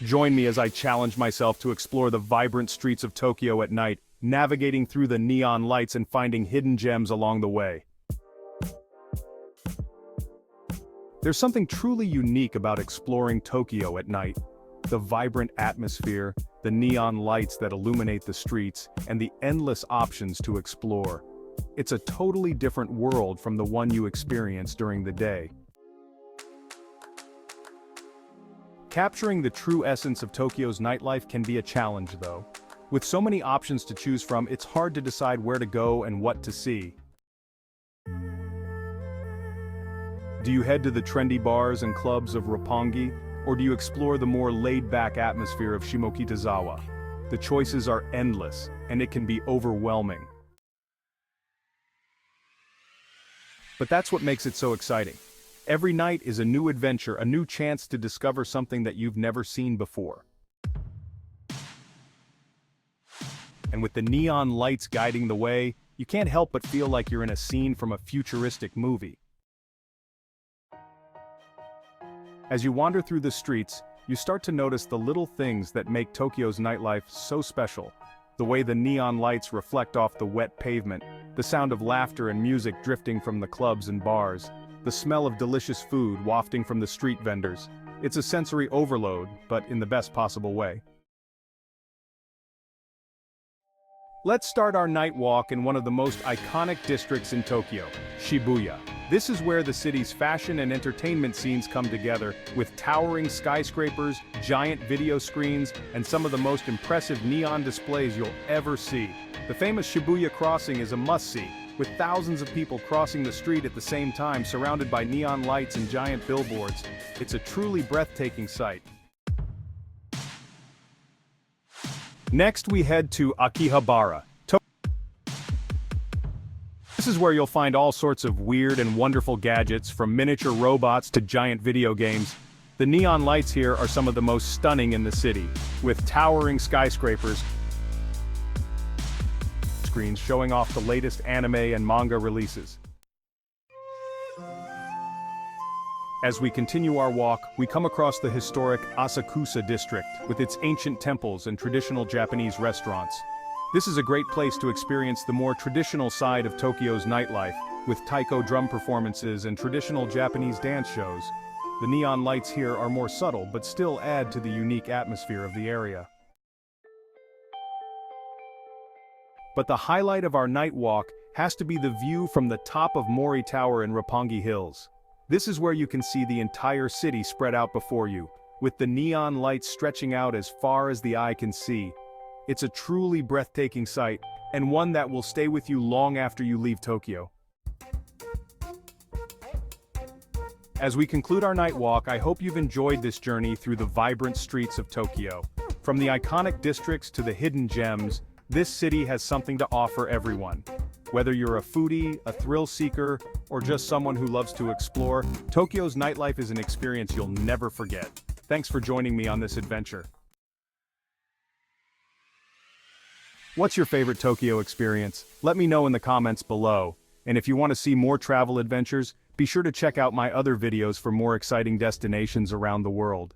Join me as I challenge myself to explore the vibrant streets of Tokyo at night, navigating through the neon lights and finding hidden gems along the way. There's something truly unique about exploring Tokyo at night. The vibrant atmosphere, the neon lights that illuminate the streets, and the endless options to explore. It's a totally different world from the one you experience during the day. Capturing the true essence of Tokyo's nightlife can be a challenge though. With so many options to choose from, it's hard to decide where to go and what to see. Do you head to the trendy bars and clubs of Roppongi, or do you explore the more laid-back atmosphere of Shimokitazawa? The choices are endless, and it can be overwhelming. But that's what makes it so exciting. Every night is a new adventure, a new chance to discover something that you've never seen before. And with the neon lights guiding the way, you can't help but feel like you're in a scene from a futuristic movie. As you wander through the streets, you start to notice the little things that make Tokyo's nightlife so special. The way the neon lights reflect off the wet pavement, the sound of laughter and music drifting from the clubs and bars, the smell of delicious food wafting from the street vendors. It's a sensory overload, but in the best possible way. Let's start our night walk in one of the most iconic districts in Tokyo, Shibuya. This is where the city's fashion and entertainment scenes come together, with towering skyscrapers, giant video screens, and some of the most impressive neon displays you'll ever see. The famous Shibuya crossing is a must-see, with thousands of people crossing the street at the same time, surrounded by neon lights and giant billboards. It's a truly breathtaking sight. Next we head to Akihabara. This is where you'll find all sorts of weird and wonderful gadgets, from miniature robots to giant video games. The neon lights here are some of the most stunning in the city, with towering skyscrapers, screens showing off the latest anime and manga releases. As we continue our walk, we come across the historic Asakusa district, with its ancient temples and traditional Japanese restaurants. This is a great place to experience the more traditional side of Tokyo's nightlife, with taiko drum performances and traditional Japanese dance shows. The neon lights here are more subtle but still add to the unique atmosphere of the area. But the highlight of our night walk has to be the view from the top of Mori Tower in Roppongi Hills. This is where you can see the entire city spread out before you, with the neon lights stretching out as far as the eye can see. It's a truly breathtaking sight, and one that will stay with you long after you leave Tokyo. As we conclude our night walk, I hope you've enjoyed this journey through the vibrant streets of Tokyo. From the iconic districts to the hidden gems, this city has something to offer everyone. Whether you're a foodie, a thrill seeker, or just someone who loves to explore, Tokyo's nightlife is an experience you'll never forget. Thanks for joining me on this adventure. What's your favorite Tokyo experience? Let me know in the comments below. And if you want to see more travel adventures, be sure to check out my other videos for more exciting destinations around the world.